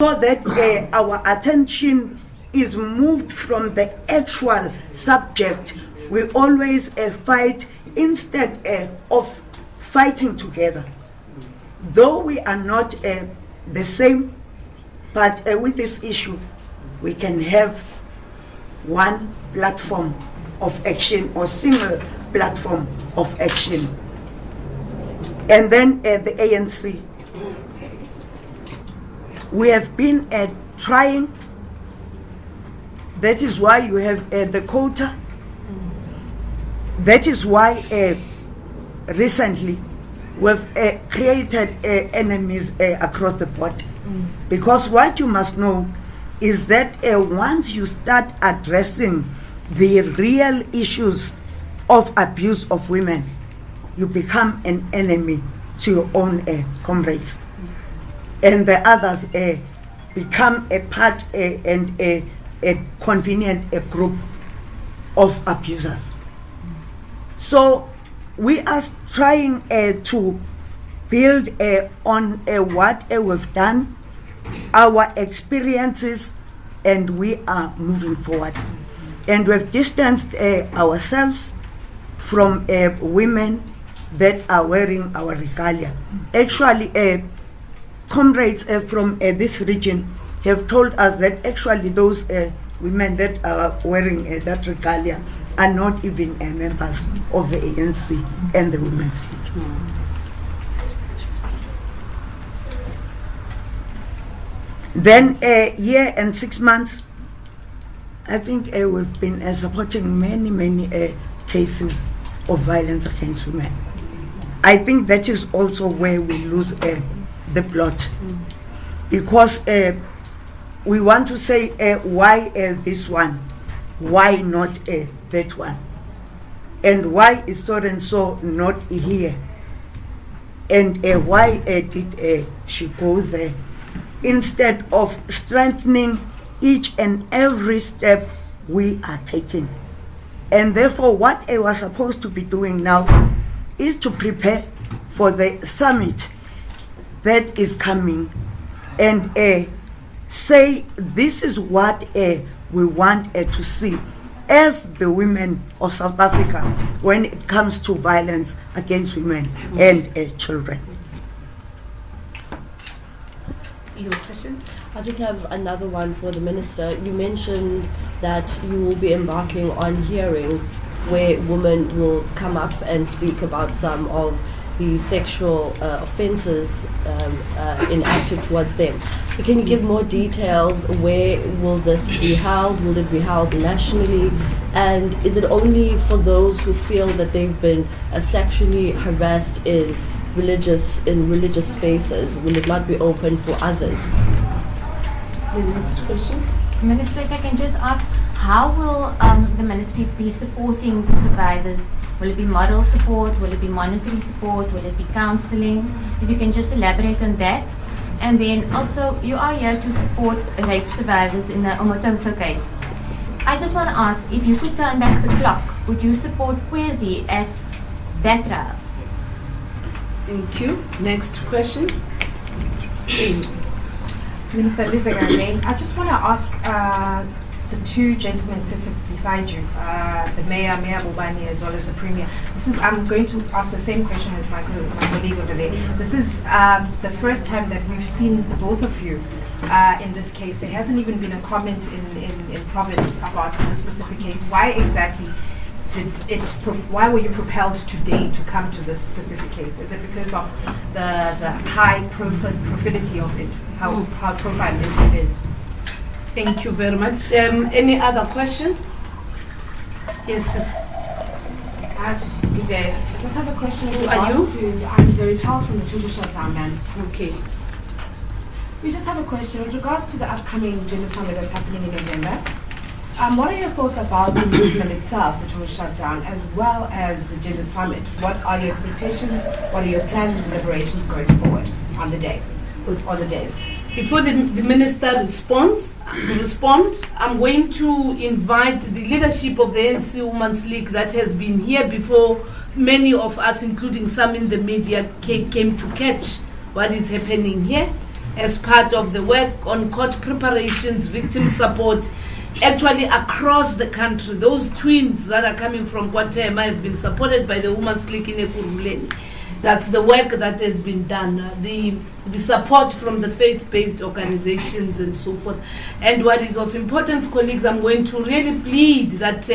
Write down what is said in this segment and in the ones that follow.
so that our attention is moved from the actual subject. We always fight instead of fighting together. Though we are not the same, but with this issue, we can have one platform of action or single platform of action. And then the ANC, we have been trying. That is why you have the quota. That is why recently we've created enemies across the board. Because what you must know is that once you start addressing the real issues of abuse of women, you become an enemy to your own comrades. And the others become a part and a convenient group of abusers. So we are trying to build on what we've done, our experiences, and we are moving forward. And we've distanced ourselves from women that are wearing our regalia. Actually, comrades from this region have told us that actually those women that are wearing that regalia are not even members of the ANC and the Women's League. Then a year and 6 months, I think we've been supporting many cases of violence against women. I think that is also where we lose the plot, because we want to say why this one, why not that one, and why is so and so not here, and why did she go there, instead of strengthening each and every step we are taking. And therefore what I was supposed to be doing now is to prepare for the summit that is coming and say this is what we want to see as the women of South Africa when it comes to violence against women and children. Your question? I just have another one for the Minister. You mentioned that you will be embarking on hearings where women will come up and speak about some of the sexual offences enacted towards them. Can you give more details? Where will this be held? Will it be held nationally? And is it only for those who feel that they've been sexually harassed in religious spaces? Will it not be open for others? The next question. Minister, if I can just ask, how will the ministry be supporting the survivors? Will it be moral support? Will it be monetary support? Will it be counselling? If you can just elaborate on that. And then also, you are here to support rape survivors in the Omotoso case. I just want to ask, if you could turn back the clock, would you support Kwezi at that trial? Thank you. Next question. Same. Minister Liza Gangane, I just want to ask the two gentlemen sitting beside you, the Mayor Bubani, as well as the Premier. I'm going to ask the same question as my colleagues over there. This is the first time that we've seen the both of you in this case. There hasn't even been a comment in province about the specific case. Why exactly why were you propelled today to come to this specific case? Is it because of the high profility of it, how profile it is? Thank you very much. Any other question? Yes. Good day. I just have a question with Who are regards you? to, I'm Zoe Charles from the Total Shutdown Man. Okay. We just have a question with regards to the upcoming gender summit that's happening in November. What are your thoughts about the movement itself, the Total Shutdown, as well as the gender summit? What are your expectations? What are your plans and deliberations going forward on the day, on the days? Before the minister responds, I'm going to invite the leadership of the ANC Women's League that has been here before. Many of us, including some in the media, came to catch what is happening here. as part of the work on court preparations, victim support, actually across the country. Those twins that are coming from KwaThema have been supported by the Women's League in Ekurhuleni. That's the work that has been done. The support from the faith-based organizations and so forth. And what is of importance, colleagues, I'm going to really plead that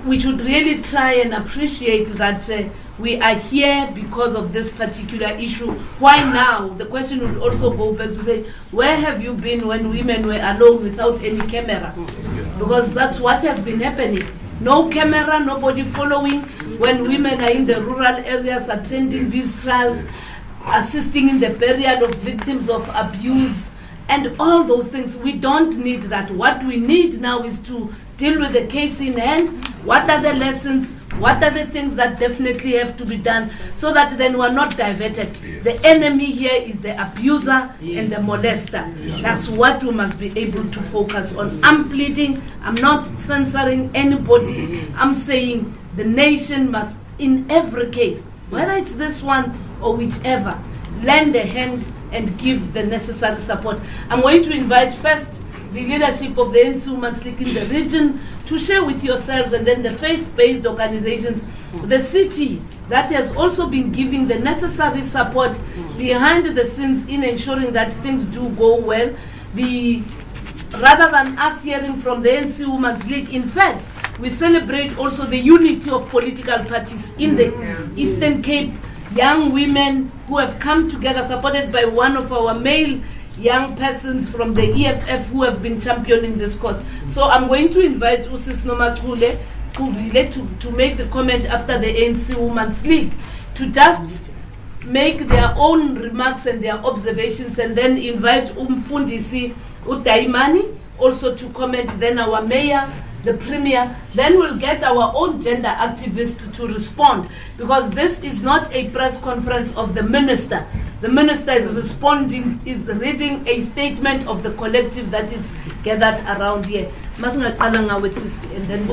we should really try and appreciate that we are here because of this particular issue. Why now? The question would also go back to say, where have you been when women were alone without any camera? Because that's what has been happening. No camera, nobody following. When women are in the rural areas attending these trials, assisting in the burial of victims of abuse, and all those things, we don't need that. What we need now is to deal with the case in hand. What are the lessons? What are the things that definitely have to be done so that then we're not diverted? Yes. The enemy here is the abuser and the molester. Yes. That's what we must be able to focus on. I'm pleading, I'm not censoring anybody. I'm saying the nation must, in every case, whether it's this one or whichever, lend a hand and give the necessary support. I'm going to invite first the leadership of the ANC Women's League in the region to share with yourselves, and then the faith-based organizations, the city that has also been giving the necessary support behind the scenes in ensuring that things do go well. Rather than us hearing from the ANC Women's League, in fact, we celebrate also the unity of political parties in the Eastern Cape, young women who have come together, supported by one of our male young persons from the EFF who have been championing this cause. So I'm going to invite Usis Nomakhule to make the comment after the ANC Women's League, to just make their own remarks and their observations, and then invite Umfundisi Utaimani also to comment, then our mayor, the premier, then we'll get our own gender activist to respond, because this is not a press conference of the minister. The minister is responding, is reading a statement of the collective that is gathered around here. And then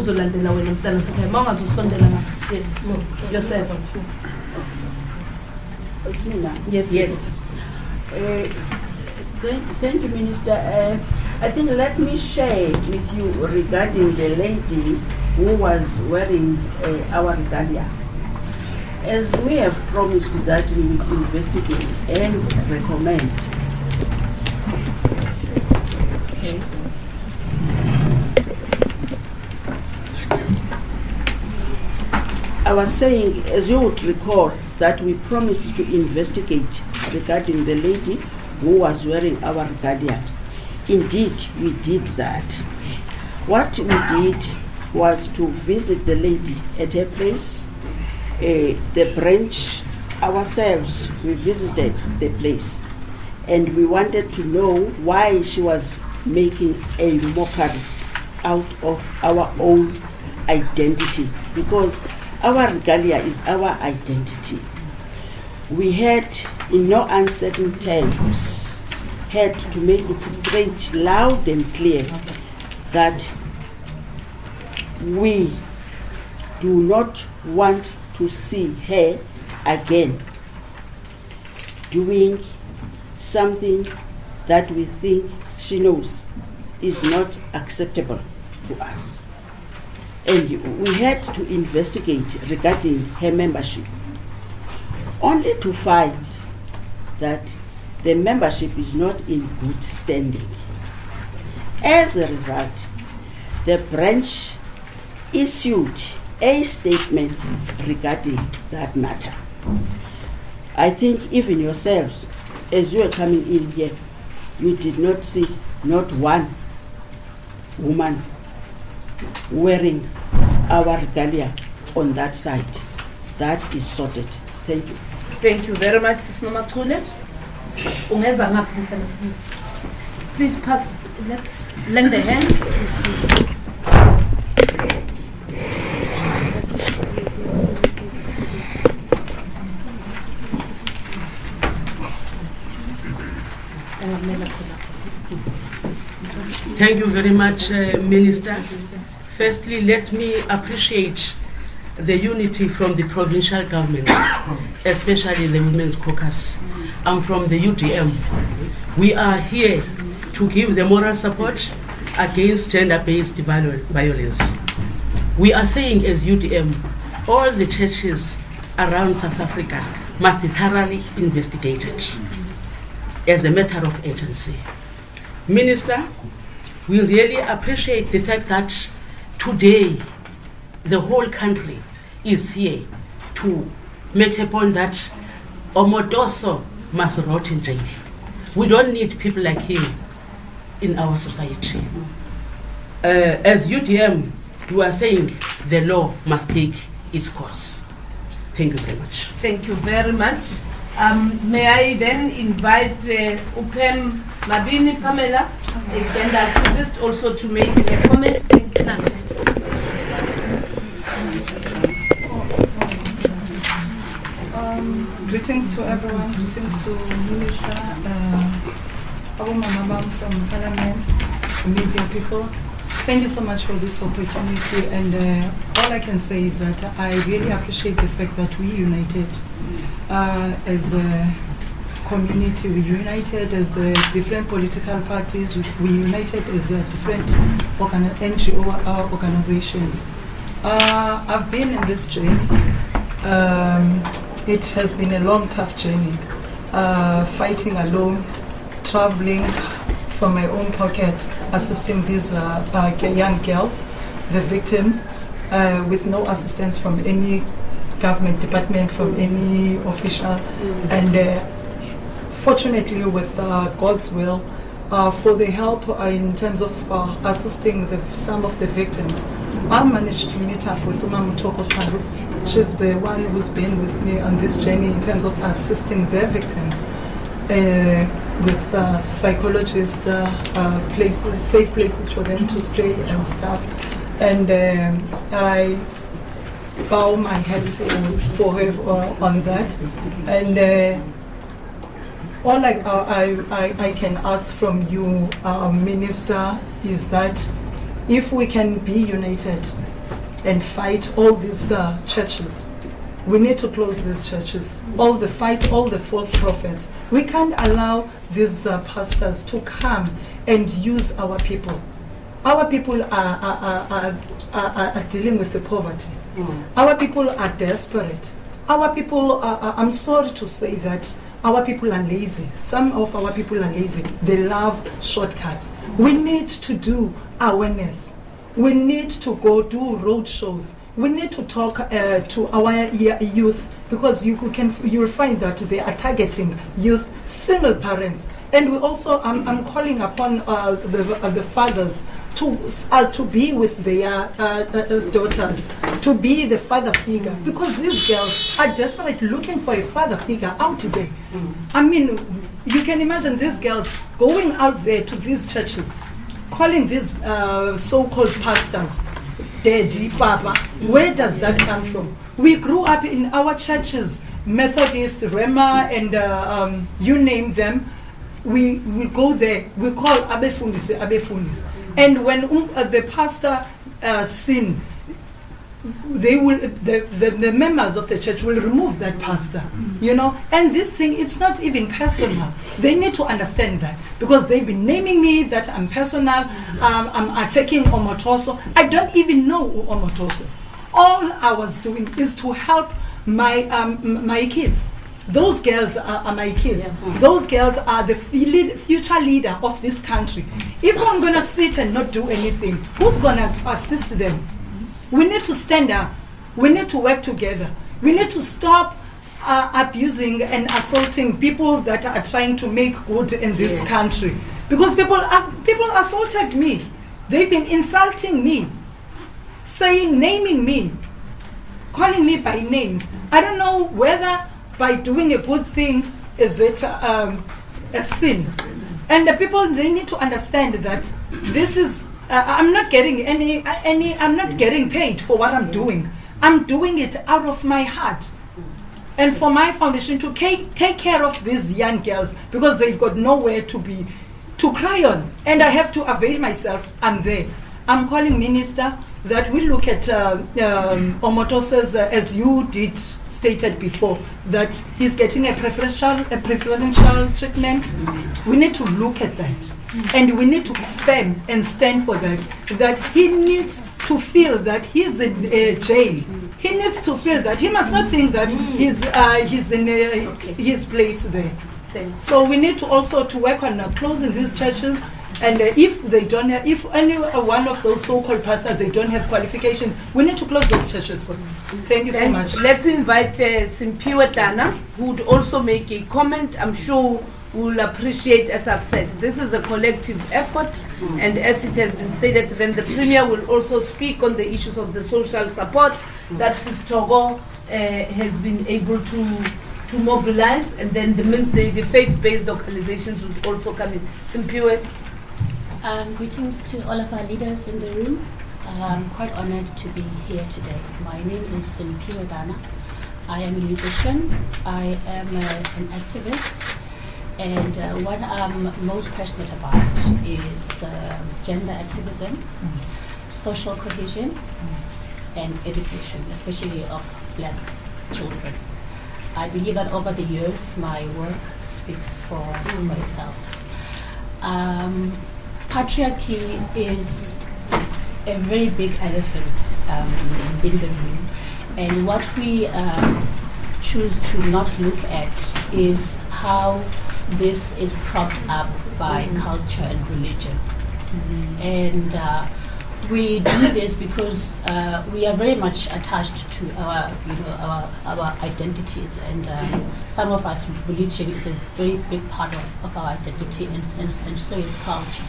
yourself. Yes. Thank you, Minister. I think let me share with you regarding the lady who was wearing our regalia. As we have promised that we will investigate and recommend. Okay. I was saying, as you would recall, that we promised to investigate regarding the lady who was wearing our regalia. Indeed, we did that. What we did was to visit the lady at her place, the branch ourselves. We visited the place, and we wanted to know why she was making a mockery out of our own identity, because our regalia is our identity. We had, in no uncertain terms, had to make it straight, loud and clear that we do not want to see her again doing something that we think she knows is not acceptable to us. And we had to investigate regarding her membership, only to find that the membership is not in good standing. As a result, the branch issued a statement regarding that matter. I think even yourselves, as you were coming in here, you did not see not one woman wearing our regalia on that side. That is sorted. Thank you. Thank you very much, Sis Nomakhule. Please pass, let's lend a hand. Thank you very much, Minister. Firstly, let me appreciate the unity from the provincial government, especially the Women's Caucus. I'm from the UDM. We are here to give the moral support against gender-based violence. We are saying as UDM, all the churches around South Africa must be thoroughly investigated as a matter of urgency. Minister, we really appreciate the fact that today the whole country is here to make a point that Omotoso must rot in jail. We don't need people like him in our society. As UDM, you are saying the law must take its course. Thank you very much. Thank you very much. May I then invite Upem Mabini Pamela, a gender activist, also to make a comment. Thank you, Nana. Greetings to everyone, greetings to Minister, Abu Mamabam from Parliament, media people. Thank you so much for this opportunity, and all I can say is that I really appreciate the fact that we united as a community, we united as the different political parties, we united as different NGO organizations. I've been in this journey. It has been a long, tough journey, fighting alone, traveling from my own pocket, assisting these young girls, the victims, with no assistance from any government department, from any official, and fortunately with God's will, for the help in terms of assisting some of the victims, I managed to meet up with Omotoso. She's the one who's been with me on this journey in terms of assisting their victims with psychologists, places, safe places for them to stay and stuff. And I bow my head for her on that. And all I can ask from you, Minister, is that if we can be united and fight all these churches, we need to close these churches. All the false prophets. We can't allow these pastors to come and use our people. Our people are dealing with the poverty. Our people are desperate. Our people I'm sorry to say that our people are lazy. Some of our people are lazy. They love shortcuts. We need to do awareness. We need to go do road shows. We need to talk to our youth, because you'll find that they are targeting youth, single parents. And we also, I'm calling upon the fathers to be with their daughters, to be the father figure, because these girls are desperate looking for a father figure out there. I mean, you can imagine these girls going out there to these churches, calling these so-called pastors Daddy, Papa. Where does that come from? We grew up in our churches, Methodist, Rema, and you name them. We go there, we call Abefundis, Abefundis. And when the pastor sin, they will, the members of the church will remove that pastor, you know. And this thing, it's not even personal. They need to understand that, because they've been naming me that I'm personal. I'm attacking Omotoso. I don't even know Omotoso. All I was doing is to help my kids. Those girls are my kids. Those girls are the future leader of this country. If I'm going to sit and not do anything, who's going to assist them? We need to stand up. We need to work together. We need to stop abusing and assaulting people that are trying to make good in this country. Because people assaulted me. They've been insulting me, naming me, calling me by names. I don't know whether by doing a good thing is it a sin. And the people, they need to understand that this is. I'm not getting I'm not getting paid for what I'm doing. I'm doing it out of my heart. And for my foundation to take care of these young girls, because they've got nowhere to cry on. And I have to avail myself. I'm there. I'm calling Minister that we look at Omotoso's, as you did stated before, that he's getting a preferential treatment. We need to look at that. And we need to affirm and stand for that he needs to feel that he's in jail. He needs to feel that. He must not think that he's in his place there. So we need to also to work on closing these churches. And if they don't have, if any one of those so-called pastors, they don't have qualifications, we need to close those churches. Thank you so much. Let's invite Simpiwe Dana, who would also make a comment. I'm sure will appreciate, as I've said, this is a collective effort, and as it has been stated, then the Premier will also speak on the issues of the social support that Sis Togo has been able to mobilize, and then the faith-based organizations will also come in. Simpiwe. Greetings to all of our leaders in the room. I'm quite honored to be here today. My name is Simpiwe Dana. I am a musician. I am an activist. And what I'm most passionate about is gender activism, social cohesion, and education, especially of black children. I believe that over the years, my work speaks for itself. Patriarchy is a very big elephant in the room, and what we choose to not look at is how this is propped up by culture and religion. And we do this because we are very much attached to our identities, and some of us, religion is a very big part of our identity, and so is culture.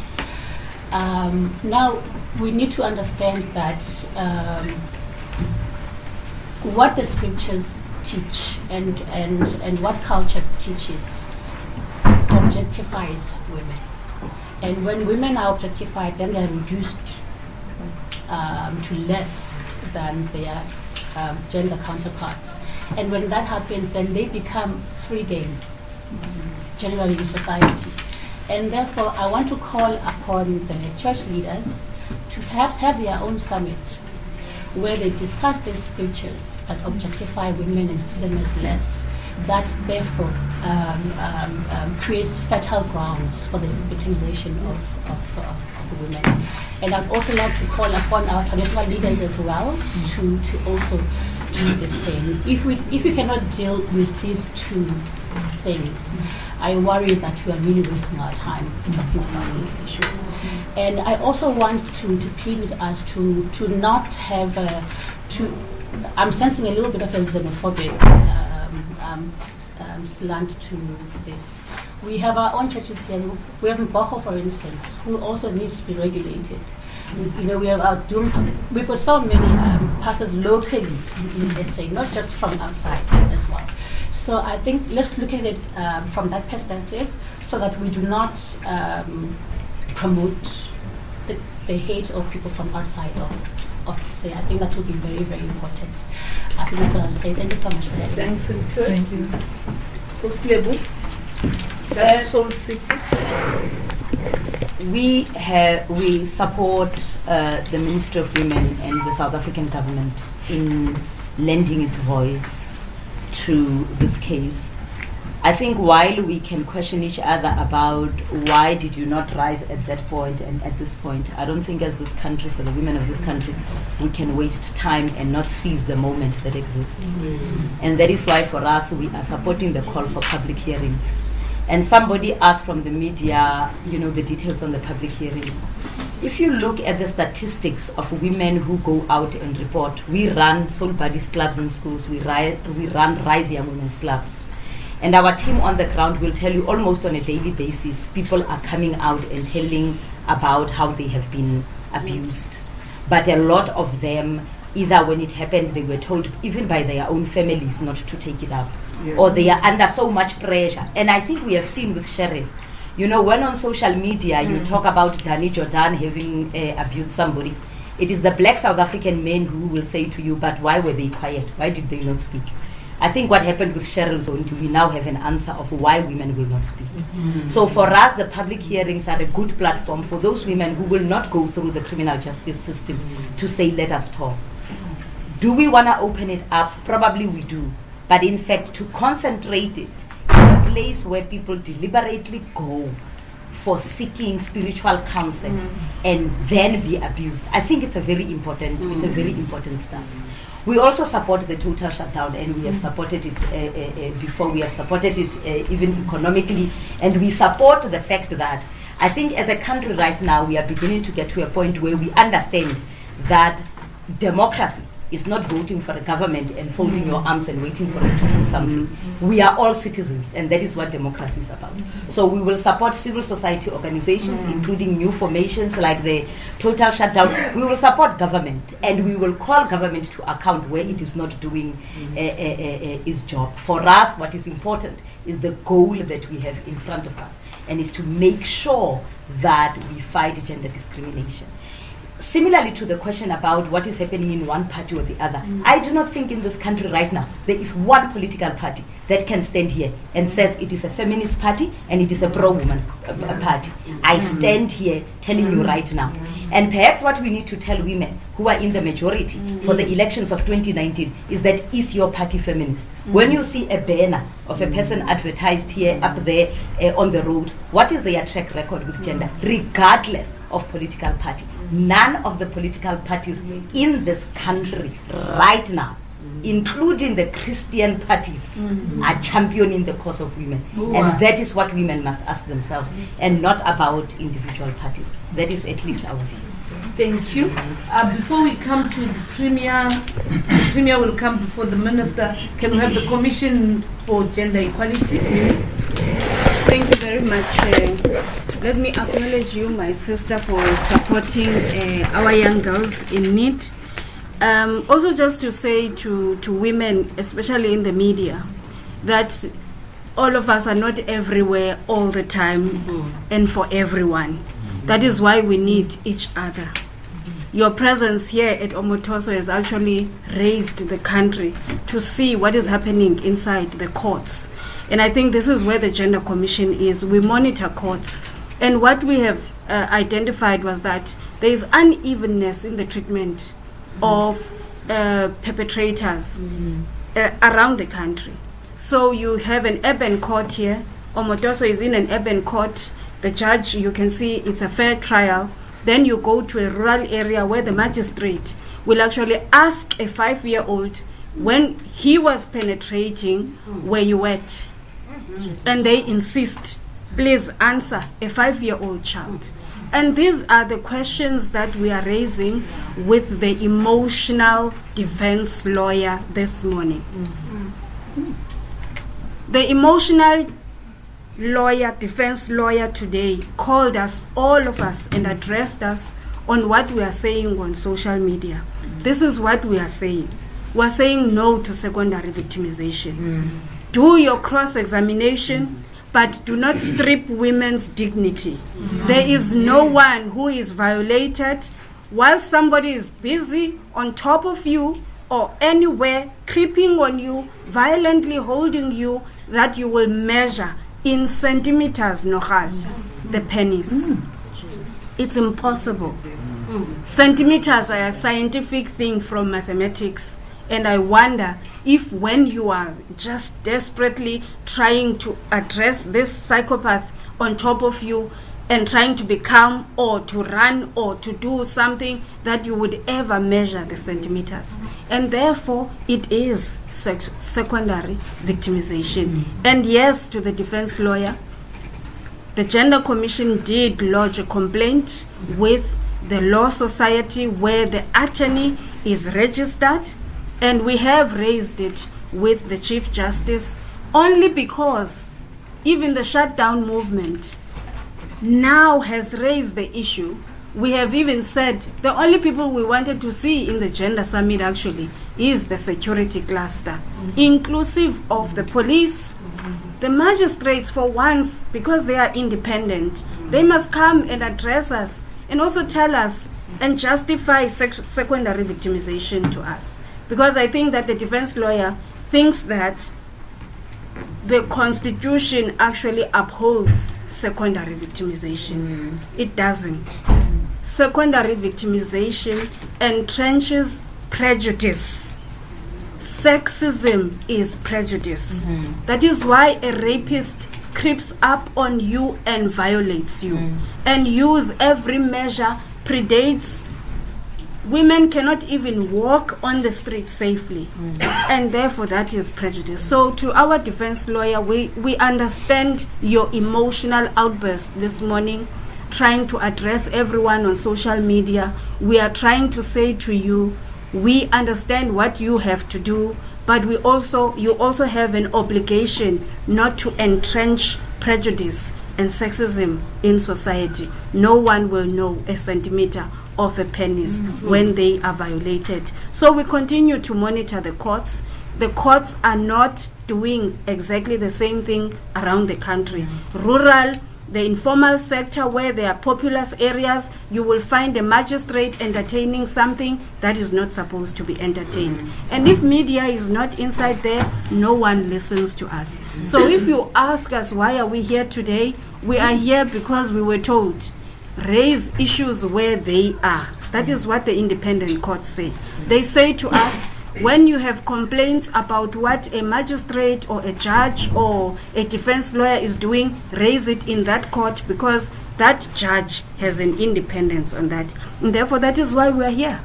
Now, we need to understand that what the scriptures teach and what culture teaches objectifies women. And when women are objectified, then they are reduced to less than their gender counterparts. And when that happens, then they become free game, generally in society. And therefore, I want to call upon the church leaders to perhaps have their own summit where they discuss these scriptures that objectify women and see them as less, that therefore creates fertile grounds for the victimization of women. And I'd also like to call upon our traditional leaders as well to also do the same. If we cannot deal with these two things, I worry that we are really wasting our time talking about these issues. And I also want to plead with us to not have I'm sensing a little bit of a xenophobic slant to this. We have our own churches here. We have Mboko, for instance, who also needs to be regulated. We have our Doom. We've got so many pastors locally in SA, not just from outside as well. So I think let's look at it from that perspective, so that we do not promote the hate of people from outside of SA. I think that would be very, very important. I think that's what I would say. Thank you so much for that. Thanks, Thank you. Oslebu, that's Soul City. We support the Ministry of Women and the South African government in lending its voice to this case. I think while we can question each other about why did you not rise at that point and at this point, I don't think as this country, for the women of this country, we can waste time and not seize the moment that exists. And that is why for us, we are supporting the call for public hearings. And somebody asked from the media, the details on the public hearings. If you look at the statistics of women who go out and report, we run Soul Buddies clubs in schools, we run Rise Young Women's clubs. And our team on the ground will tell you almost on a daily basis, people are coming out and telling about how they have been abused. But a lot of them, either when it happened, they were told even by their own families not to take it up. Or they are under so much pressure. And I think we have seen with Cheryl, when on social media you talk about Danny Jordan having abused somebody, it is the black South African men who will say to you, but why were they quiet? Why did they not speak? I think what happened with Cheryl Zondi, we now have an answer of why women will not speak. So for us, the public hearings are a good platform for those women who will not go through the criminal justice system to say, let us talk. Do we want to open it up? Probably we do. but in fact to concentrate it in a place where people deliberately go for seeking spiritual counsel and then be abused. I think it's a very important, step. We also support the total shutdown, and we have supported it before. We have supported it even economically, and we support the fact that I think as a country right now we are beginning to get to a point where we understand that democracy is not voting for a government and folding your arms and waiting for it to do something. We are all citizens, and that is what democracy is about. So we will support civil society organizations, including new formations like the total shutdown. We will support government, and we will call government to account where it is not doing its job. For us, what is important is the goal that we have in front of us, and is to make sure that we fight gender discrimination. Similarly to the question about what is happening in one party or the other, I do not think in this country right now there is one political party that can stand here and says it is a feminist party and it is a pro-woman party. I stand here telling you right now. And perhaps what we need to tell women who are in the majority for the elections of 2019 is that, is your party feminist? When you see a banner of a person advertised here, up there on the road, what is their track record with gender, regardless of political party? None of the political parties in this country right now, including the Christian parties, are championing the cause of women. And that is what women must ask themselves, and not about individual parties. That is at least our view. Thank you. Before we come to the Premier will come before the Minister. Can we have the Commission for Gender Equality? Thank you very much. Let me acknowledge you, my sister, for supporting our young girls in need. Also, just to say to women, especially in the media, that all of us are not everywhere all the time and for everyone. That is why we need each other. Your presence here at Omotoso has actually raised the country to see what is happening inside the courts. And I think this is where the Gender Commission is. We monitor courts. And what we have identified was that there is unevenness in the treatment of perpetrators around the country. So you have an urban court here. Omotoso is in an urban court. The judge, you can see it's a fair trial. Then you go to a rural area where the magistrate will actually ask a 5-year-old, when he was penetrating, where you at? And they insist, please answer, a 5-year-old child. And these are the questions that we are raising with the emotional defense lawyer this morning. The emotional defense lawyer today called us, all of us, and addressed us on what we are saying on social media. This is what we are saying. We are saying no to secondary victimization. Do your cross-examination, but do not strip women's dignity. There is no one who is violated while somebody is busy on top of you or anywhere, creeping on you, violently holding you, that you will measure in centimeters, the pennies. It's impossible. Centimeters are a scientific thing from mathematics, and I wonder if when you are just desperately trying to address this psychopath on top of you and trying to be calm or to run or to do something, that you would ever measure the centimeters. And therefore, it is secondary victimization. And yes, to the defense lawyer, the Gender Commission did lodge a complaint with the Law Society where the attorney is registered, and we have raised it with the Chief Justice only because even the shutdown movement now has raised the issue. We have even said the only people we wanted to see in the Gender Summit actually is the security cluster, inclusive of the police, the magistrates for once, because they are independent. They must come and address us and also tell us and justify secondary victimization to us. Because I think that the defense lawyer thinks that the Constitution actually upholds secondary victimization. It doesn't. Secondary victimization entrenches prejudice, sexism is prejudice. That is why a rapist creeps up on you and violates you and use every measure, predates. Women cannot even walk on the street safely, and therefore that is prejudice. So to our defense lawyer, we understand your emotional outburst this morning, trying to address everyone on social media. We are trying to say to you, we understand what you have to do, but you also have an obligation not to entrench prejudice and sexism in society. No one will know a centimeter of a penis when they are violated. So we continue to monitor the courts. The courts are not doing exactly the same thing around the country. Rural, the informal sector where there are populous areas, you will find a magistrate entertaining something that is not supposed to be entertained. And if media is not inside there, no one listens to us. So if you ask us why are we here today, we are here because we were told, raise issues where they are. That is what the independent courts say. They say to us, when you have complaints about what a magistrate or a judge or a defense lawyer is doing, raise it in that court because that judge has an independence on that. And therefore, that is why we are here.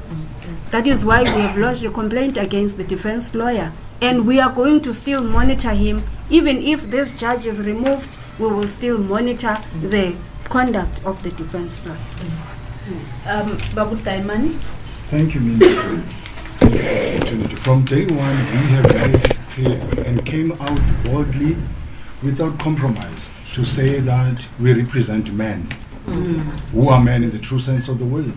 That is why we have lodged a complaint against the defense lawyer. And we are going to still monitor him. Even if this judge is removed, we will still monitor the conduct of the defense lawyer. Babu Dlamini. Thank you, Minister. From day one, we have made it clear and came out boldly without compromise to say that we represent men who are men in the true sense of the word.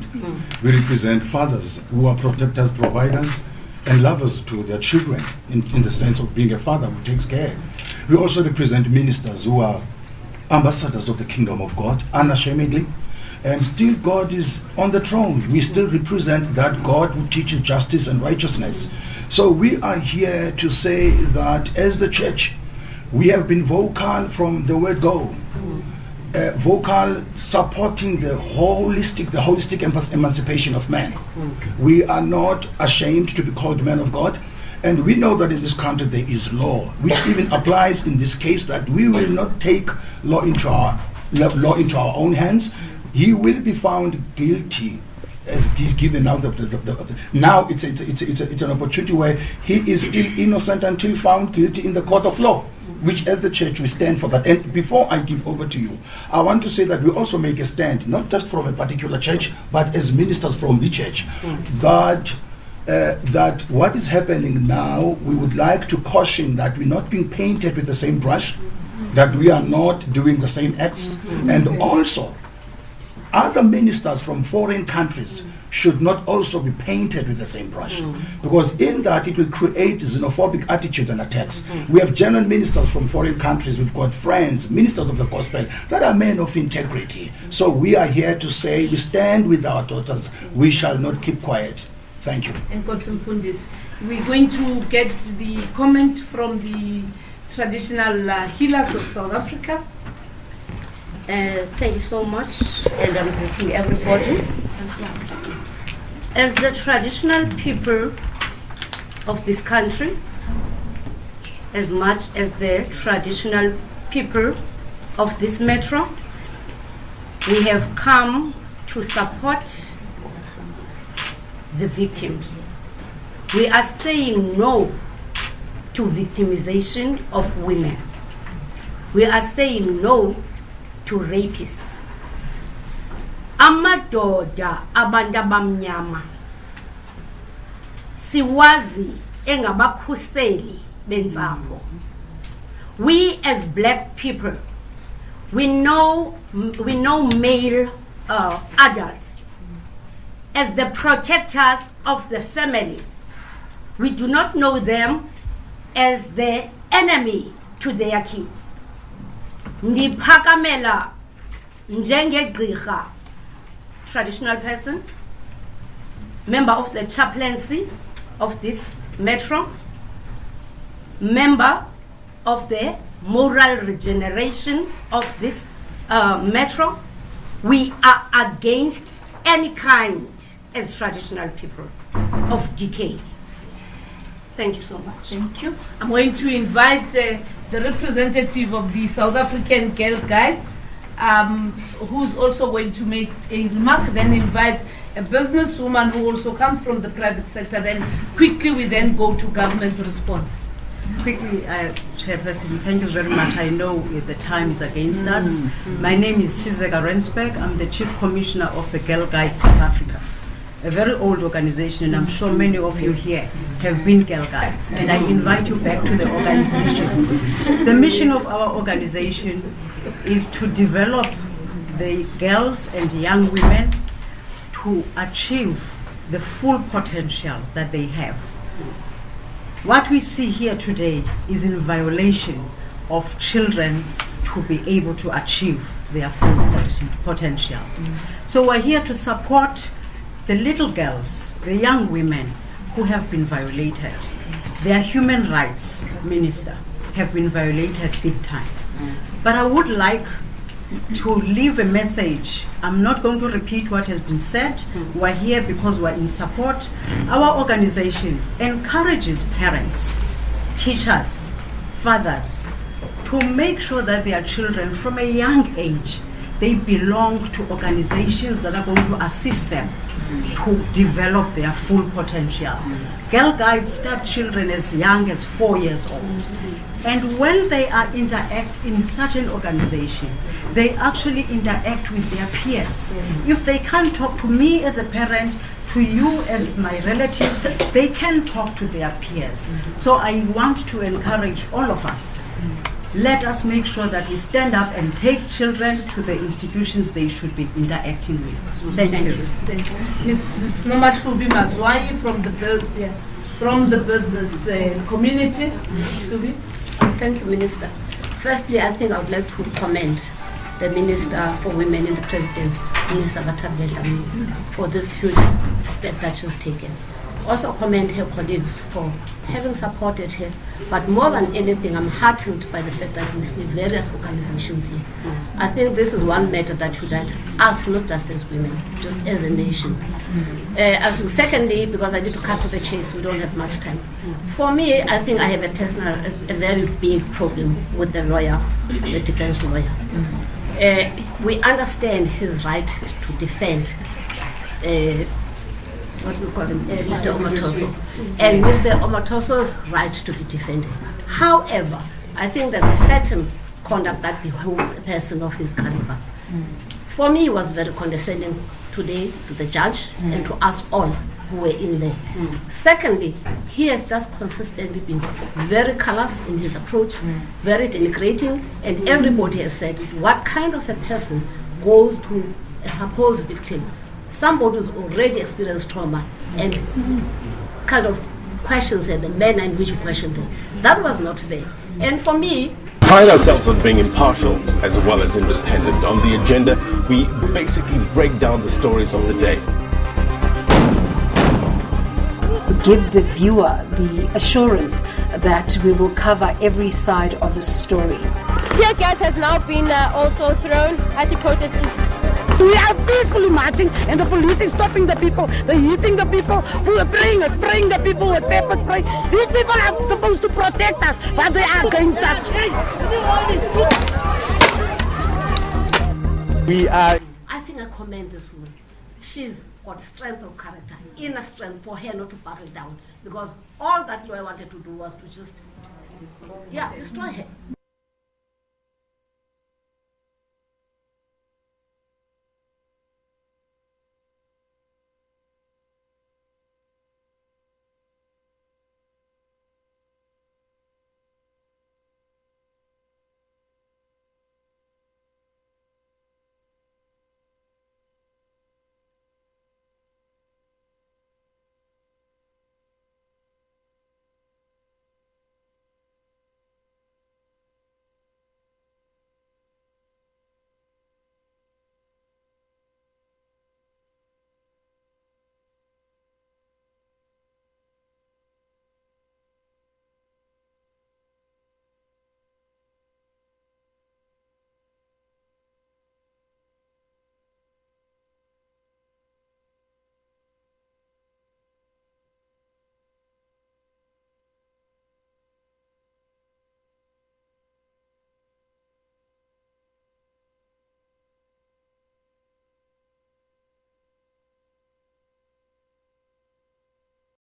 We represent fathers who are protectors, providers, and lovers to their children in the sense of being a father who takes care. We also represent ministers who are ambassadors of the kingdom of God, unashamedly. And still God is on the throne. We still represent that God who teaches justice and righteousness. So we are here to say that as the church, we have been vocal from the word go. Vocal supporting the holistic emancipation of man. We are not ashamed to be called men of God. And we know that in this country there is law, which even applies in this case, that we will not take law into our own hands. He will be found guilty as he's given out now it's an opportunity where he is still innocent until found guilty in the court of law, which as the church we stand for that. And before I give over to you, I want to say that we also make a stand, not just from a particular church, but as ministers from the church, that what is happening now, we would like to caution that we're not being painted with the same brush, that we are not doing the same acts, and also other ministers from foreign countries should not also be painted with the same brush, because in that it will create xenophobic attitudes and attacks. We have genuine ministers from foreign countries, we've got friends, ministers of the gospel, that are men of integrity. So we are here to say we stand with our daughters, we shall not keep quiet. Thank you. And Fundis, we're going to get the comment from the traditional healers of South Africa. Thank you so much, and I'm greeting everybody. As the traditional people of this country, as much as the traditional people of this metro, we have come to support the victims. We are saying no to victimization of women. We are saying no to rapists. Amadoda abantu abamnyama siwazi engabakhuseli bentsapho. We as black people, we know male adults as the protectors of the family. We do not know them as the enemy to their kids. Ndiphakamela njengegqirha, traditional person, member of the chaplaincy of this metro, member of the moral regeneration of this metro. We are against any kind, as traditional people, of decay. Thank you so much. Thank you. I'm going to invite the representative of the South African Girl Guides, who's also going to make a remark, then invite a businesswoman who also comes from the private sector, then quickly we then go to government's response. Quickly, Chairperson, thank you very much. I know the time is against us. My name is Sizeka Rensberg. I'm the Chief Commissioner of the Girl Guides South Africa, a very old organization, and I'm sure many of you here have been Girl Guides, and I invite you back to the organization. The mission of our organization is to develop the girls and young women to achieve the full potential that they have. What we see here today is in violation of children to be able to achieve their full potential. So we're here to support the little girls, the young women who have been violated. Their human rights, Minister, have been violated big time. But I would like to leave a message. I'm not going to repeat what has been said. We're here because we're in support. Our organization encourages parents, teachers, fathers to make sure that their children from a young age, they belong to organizations that are going to assist them to develop their full potential. Girl Guides start children as young as 4 years old. And when they interact in such an organization, they actually interact with their peers. If they can't talk to me as a parent, to you as my relative, they can talk to their peers. So I want to encourage all of us. Let us make sure that we stand up and take children to the institutions they should be interacting with. Thank you. Thank you. Ms. Nomashubi Mazwai from the business community. Thank you, Minister. Firstly, I think I would like to commend the Minister for Women in the Presidency, Minister Bathabile Dlamini, for this huge step that she's taken. Also commend her colleagues for having supported her, but more than anything, I'm heartened by the fact that we see various organizations here. I think this is one matter that unites us, not just as women, just as a nation. I think secondly, because I need to cut to the chase, we don't have much time. For me, I think I have a very big problem with the lawyer, the defense lawyer. We understand his right to defend what we call him, Mr. Omotoso, and Mr. Omotoso's right to be defended. However, I think there's a certain conduct that behoves a person of his caliber. For me, he was very condescending today to the judge and to us all who were in there. Secondly, he has just consistently been very callous in his approach, very denigrating, and everybody has said what kind of a person goes to a supposed victim, somebody who's already experienced trauma, and kind of questions the manner in which he questioned him. That was not fair. And for me, pride ourselves on being impartial as well as independent. On the agenda, we basically break down the stories of the day. Give the viewer the assurance that we will cover every side of a story. Tear gas has now been also thrown at the protesters. We are peacefully marching and the police is stopping the people. They're hitting the people. We are spraying the people with pepper spray. These people are supposed to protect us, but they are against us. I think I commend this woman. She's got strength of character, inner strength for her not to buckle down, because all that lawyer wanted to do was to just destroy her.